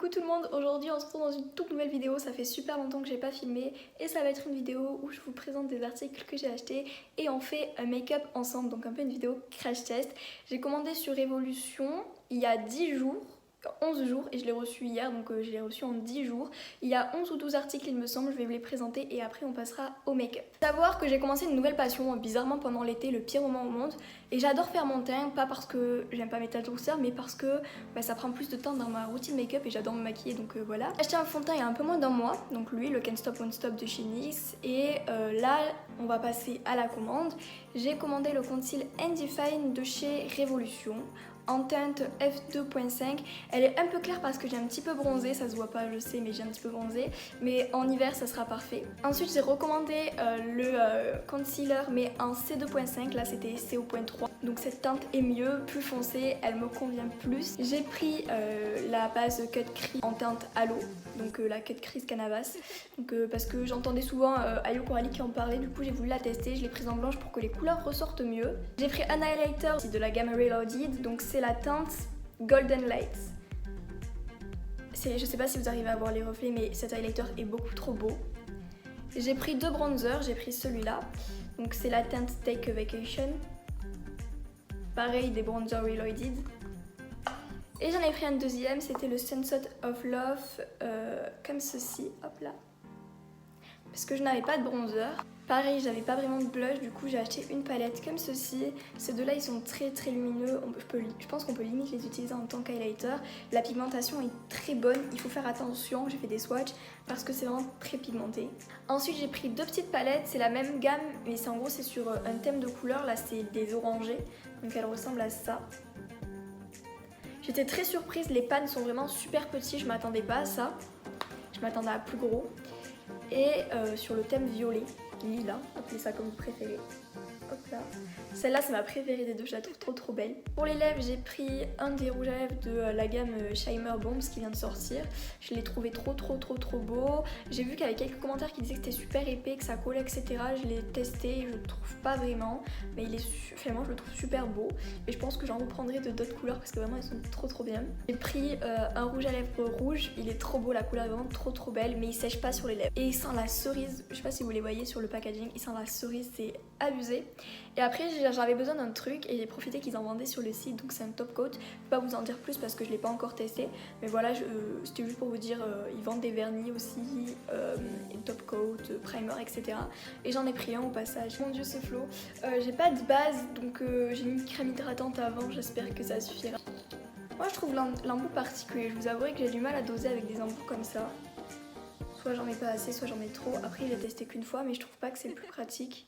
Coucou tout le monde, aujourd'hui on se retrouve dans une toute nouvelle vidéo, ça fait super longtemps que j'ai pas filmé et ça va être une vidéo où je vous présente des articles que j'ai achetés et on fait un make-up ensemble, donc un peu une vidéo crash test. J'ai commandé sur Révolution il y a 10 jours, 11 jours et je l'ai reçu hier, donc je l'ai reçu en 10 jours. Il y a 11 ou 12 articles il me semble, je vais vous les présenter et après on passera au make-up. Savoir que j'ai commencé une nouvelle passion, bizarrement pendant l'été, le pire moment au monde, et j'adore faire mon teint, pas parce que j'aime pas mes teintes douceur, mais parce que ça prend plus de temps dans ma routine make-up et j'adore me maquiller, donc voilà. J'ai acheté un fond de teint il y a un peu moins d'un mois, donc lui, le Can't Stop Won't Stop de chez NYX, et là on va passer à la commande. J'ai commandé le conceal Define de chez Révolution en teinte F2.5. Elle est un peu claire parce que j'ai un petit peu bronzé, ça se voit pas je sais, mais j'ai un petit peu bronzé, mais en hiver ça sera parfait. Ensuite j'ai recommandé le concealer mais en C2.5, là c'était CO.3, donc cette teinte est mieux, plus foncée, elle me convient plus. J'ai pris la base Cut Crease en teinte Halo, donc la Cut Crease Canvas, donc, parce que j'entendais souvent Ayo Coralie qui en parlait, du coup j'ai voulu la tester, je l'ai prise en blanche pour que les couleurs ressortent mieux. J'ai pris un highlighter de la gamme Reloaded, donc c'est la teinte Golden Light. Je sais pas si vous arrivez à voir les reflets, mais cet highlighter est beaucoup trop beau. J'ai pris deux bronzers, j'ai pris celui-là, donc c'est la teinte Take a Vacation. Pareil, des bronzers Reloaded. Et j'en ai pris un deuxième, c'était le Sunset of Love, comme ceci, hop là. Parce que je n'avais pas de bronzer. Pareil, j'avais pas vraiment de blush, du coup j'ai acheté une palette comme ceci. Ces deux-là, ils sont très lumineux, je pense qu'on peut limite les utiliser en tant qu'highlighter. La pigmentation est très bonne, il faut faire attention, j'ai fait des swatchs parce que c'est vraiment très pigmenté. Ensuite j'ai pris deux petites palettes, c'est la même gamme, mais en gros c'est sur un thème de couleur, là c'est des orangés, donc elles ressemblent à ça. J'étais très surprise, les pans sont vraiment super petits, je m'attendais pas à ça, je m'attendais à plus gros. Et sur le thème violet, lila, appelez ça comme vous préférez. Hop là. Celle-là c'est ma préférée des deux, je la trouve trop belle. Pour les lèvres j'ai pris un des rouges à lèvres de la gamme Shimmer Bombs qui vient de sortir. Je l'ai trouvé trop beau. J'ai vu qu'il y avait quelques commentaires qui disaient que c'était super épais, que ça collait etc. Je l'ai testé, je le trouve pas vraiment, mais finalement je le trouve super beau. Et je pense que j'en reprendrai de d'autres couleurs parce que vraiment elles sont trop bien. J'ai pris un rouge à lèvres rouge, il est trop beau, la couleur est vraiment trop belle, mais il sèche pas sur les lèvres. Et il sent la cerise, je sais pas si vous les voyez sur le packaging, il sent la cerise, c'est abusé. Et après j'avais besoin d'un truc et j'ai profité qu'ils en vendaient sur le site, donc c'est un top coat. Je peux pas vous en dire plus parce que je l'ai pas encore testé, mais voilà, c'était juste pour vous dire, ils vendent des vernis aussi, top coat, primer etc. Et j'en ai pris un au passage. Mon dieu ce flow, j'ai pas de base donc j'ai mis une crème hydratante avant, j'espère que ça suffira. Moi je trouve l'embout particulier, je vous avouerai que j'ai du mal à doser avec des embouts comme ça. Soit j'en mets pas assez, soit j'en mets trop. Après, je l'ai testé qu'une fois, mais je trouve pas que c'est le plus pratique.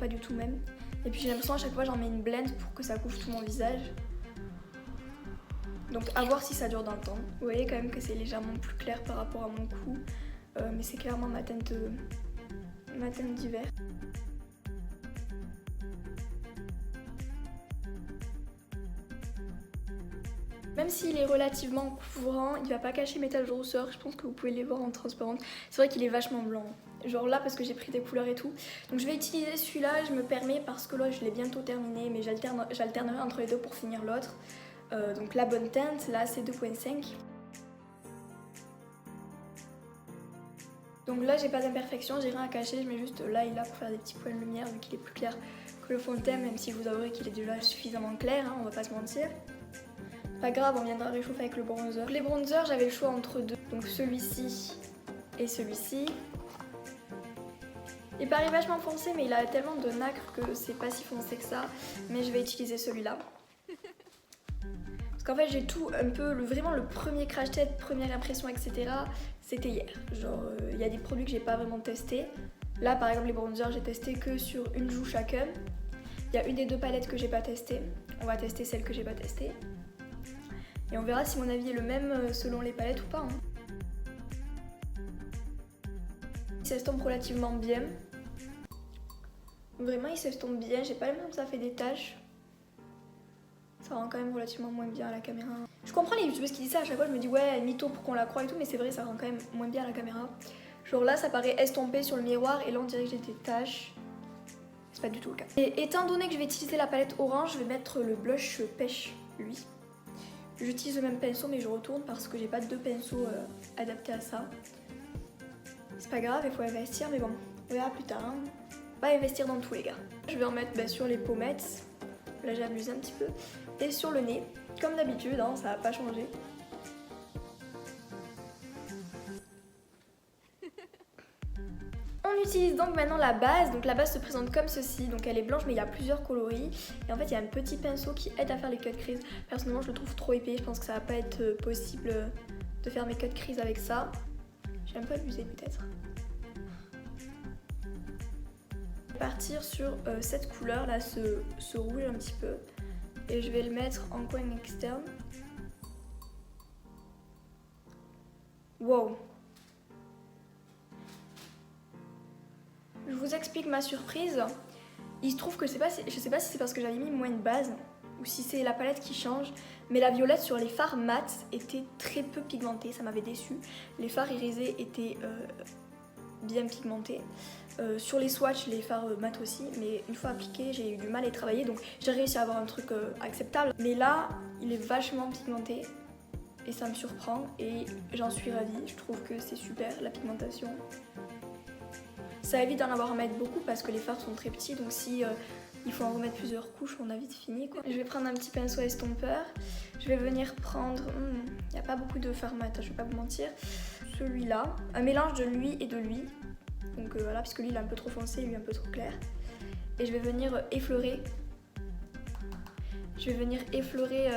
Pas du tout même. Et puis j'ai l'impression à chaque fois j'en mets une blend pour que ça couvre tout mon visage. Donc à voir si ça dure dans le temps. Vous voyez quand même que c'est légèrement plus clair par rapport à mon cou. Mais c'est clairement ma teinte d'hiver. Même s'il est relativement couvrant, il va pas cacher mes taches de rousseur, je pense que vous pouvez les voir en transparente. C'est vrai qu'il est vachement blanc, genre là parce que j'ai pris des couleurs et tout. Donc je vais utiliser celui-là, je me permets parce que là je l'ai bientôt terminé, mais j'alternerai entre les deux pour finir l'autre. Donc la bonne teinte, là c'est 2.5. Donc là j'ai pas d'imperfection, j'ai rien à cacher, je mets juste là et là pour faire des petits points de lumière vu qu'il est plus clair que le fond de teint, même si je vous avouerez qu'il est déjà suffisamment clair, hein, on va pas se mentir. Pas grave, on viendra réchauffer avec le bronzer. Les bronzers, j'avais le choix entre deux. Donc celui-ci et celui-ci. Il paraît vachement foncé, mais il a tellement de nacre que c'est pas si foncé que ça. Mais je vais utiliser celui-là. Parce qu'en fait, j'ai tout un peu, vraiment le premier crash test, première impression, etc. C'était hier. Genre, il y a des produits que j'ai pas vraiment testés. Là, par exemple, les bronzers, j'ai testé que sur une joue chacun. Il y a une des deux palettes que j'ai pas testée. On va tester celle que j'ai pas testée. Et on verra si mon avis est le même selon les palettes ou pas. Hein. Il s'estompe relativement bien. Vraiment il s'estompe bien, j'ai pas l'impression que ça fait des taches. Ça rend quand même relativement moins bien à la caméra. Je comprends les youtubeuses qui disent ça à chaque fois, je me dis ouais mytho pour qu'on la croie et tout, mais c'est vrai ça rend quand même moins bien à la caméra. Genre là ça paraît estompé sur le miroir et là on dirait que j'ai des taches. C'est pas du tout le cas. Et étant donné que je vais utiliser la palette orange, je vais mettre le blush pêche lui. J'utilise le même pinceau mais je retourne parce que j'ai pas deux pinceaux adaptés à ça. C'est pas grave, il faut investir, mais bon, on verra plus tard. Hein. On va investir dans tous les gars. Je vais en mettre sur les pommettes. Là j'ai abusé un petit peu. Et sur le nez, comme d'habitude, hein, ça va pas changer. On utilise donc maintenant la base. Donc la base se présente comme ceci. Donc elle est blanche mais il y a plusieurs coloris. Et en fait il y a un petit pinceau qui aide à faire les cut crease. Personnellement je le trouve trop épais. Je pense que ça va pas être possible de faire mes cut crease avec ça. J'ai un peu abusé peut-être. Je vais partir sur cette couleur là, ce rouge un petit peu. Et je vais le mettre en coin externe. Wow! Je vous explique ma surprise. Il se trouve que je sais pas si c'est parce que j'avais mis moins de base ou si c'est la palette qui change, mais la violette sur les fards mat était très peu pigmentée, ça m'avait déçu. Les fards irisés étaient bien pigmentés. Sur les swatchs, les fards mat aussi, mais une fois appliqué, j'ai eu du mal à y travailler, donc j'ai réussi à avoir un truc acceptable. Mais là, il est vachement pigmenté et ça me surprend et j'en suis ravie. Je trouve que c'est super la pigmentation. Ça évite d'en avoir à mettre beaucoup parce que les fards sont très petits, donc si il faut en remettre plusieurs couches, on a vite fini quoi. Je vais prendre un petit pinceau estompeur. Je vais venir prendre, il n'y a pas beaucoup de fard mat, je vais pas vous mentir. Celui-là, un mélange de lui et de lui. Donc voilà, puisque lui il est un peu trop foncé, lui un peu trop clair. Et je vais venir effleurer. Je vais venir effleurer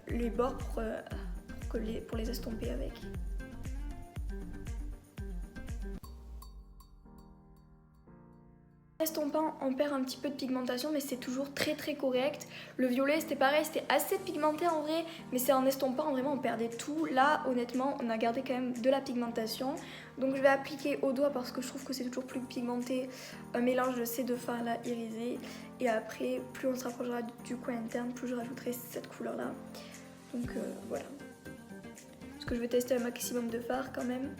les bords pour les estomper avec. En estompant, on perd un petit peu de pigmentation, mais c'est toujours très correct. Le violet, c'était pareil, c'était assez pigmenté en vrai, mais c'est en estompant, vraiment, on perdait tout. Là, honnêtement, on a gardé quand même de la pigmentation. Donc je vais appliquer au doigt parce que je trouve que c'est toujours plus pigmenté, un mélange de ces deux fards là irisés. Et après, plus on se rapprochera du coin interne, plus je rajouterai cette couleur là. Donc voilà. Parce que je vais tester un maximum de fards quand même.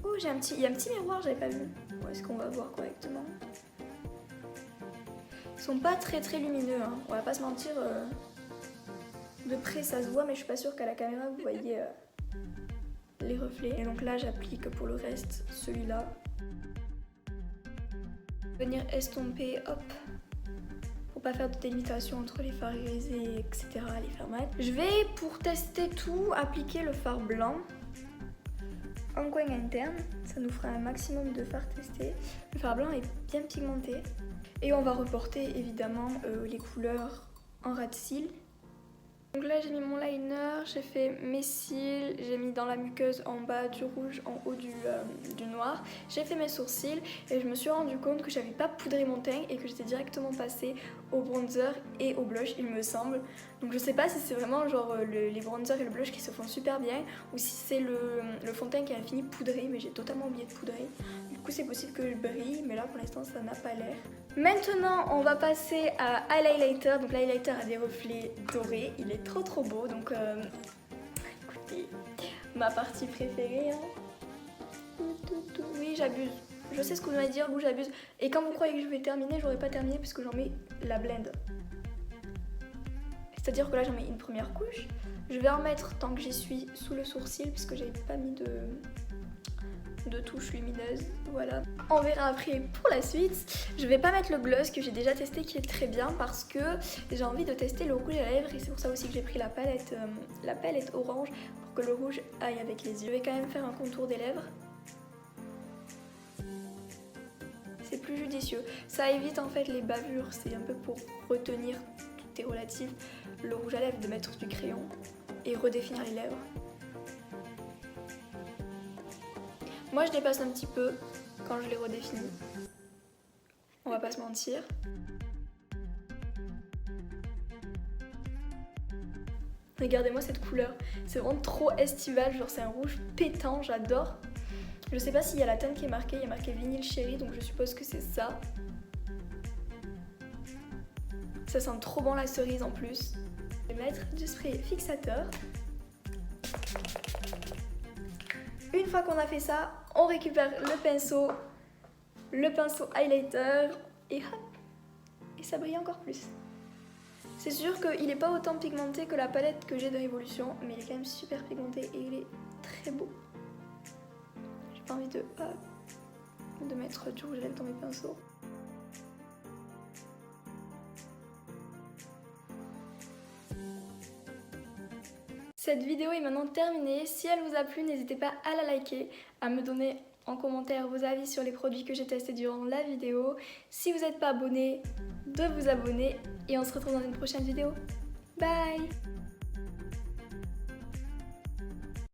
Oh, il y a un petit miroir, j'avais pas vu. Où est-ce qu'on va voir correctement? Ils sont pas très lumineux, hein. On va pas se mentir. De près ça se voit, mais je suis pas sûre qu'à la caméra vous voyez les reflets. Et donc là j'applique pour le reste celui-là. Venir estomper, hop, pour pas faire de délimitation entre les fards irisés, etc., les fards mat. Je vais, pour tester tout, appliquer le fard blanc en coin interne, ça nous fera un maximum de fards testés. Le fard blanc est bien pigmenté. Et on va reporter évidemment les couleurs en ras de cils. Donc là j'ai mis mon liner, j'ai fait mes cils, j'ai mis dans la muqueuse en bas du rouge, en haut du noir. J'ai fait mes sourcils et je me suis rendu compte que j'avais pas poudré mon teint et que j'étais directement passée au bronzer et au blush il me semble. Donc je sais pas si c'est vraiment genre les bronzers et le blush qui se font super bien ou si c'est le fond de teint qui a fini poudré, mais j'ai totalement oublié de poudrer. Du coup c'est possible que je brille, mais là pour l'instant ça n'a pas l'air. Maintenant on va passer à l'highlighter. Donc l'highlighter a des reflets dorés, il est trop beau. Donc écoutez, ma partie préférée. Hein. Oui j'abuse. Je sais ce que vous allez dire, vous j'abuse. Et quand vous croyez que je vais terminer, j'aurais pas terminé puisque j'en mets la blende. C'est-à-dire que là j'en mets une première couche. Je vais en mettre tant que j'y suis sous le sourcil puisque j'avais pas mis de touches lumineuses. Voilà. On verra après pour la suite. Je vais pas mettre le gloss que j'ai déjà testé qui est très bien parce que j'ai envie de tester le rouge à lèvres et c'est pour ça aussi que j'ai pris la palette orange pour que le rouge aille avec les yeux. Je vais quand même faire un contour des lèvres. C'est plus judicieux. Ça évite en fait les bavures, c'est un peu pour retenir, tout est relatif, le rouge à lèvres, de mettre du crayon et redéfinir les lèvres. Moi je dépasse un petit peu quand je les redéfinis. On va pas se mentir. Regardez-moi cette couleur, c'est vraiment trop estival, genre c'est un rouge pétant, j'adore. Je sais pas s'il y a la teinte qui est marquée, il y a marqué Vinyl Chéri, donc je suppose que c'est ça. Ça sent trop bon la cerise en plus. Je vais mettre du spray fixateur. Une fois qu'on a fait ça, on récupère le pinceau highlighter et hop, et ça brille encore plus. C'est sûr qu'il n'est pas autant pigmenté que la palette que j'ai de Révolution, mais il est quand même super pigmenté et il est très beau. J'ai pas envie de mettre du rouge à lèvres dans mes pinceaux. Cette vidéo est maintenant terminée. Si elle vous a plu, n'hésitez pas à la liker, à me donner en commentaire vos avis sur les produits que j'ai testés durant la vidéo. Si vous n'êtes pas abonné, de vous abonner et on se retrouve dans une prochaine vidéo. Bye!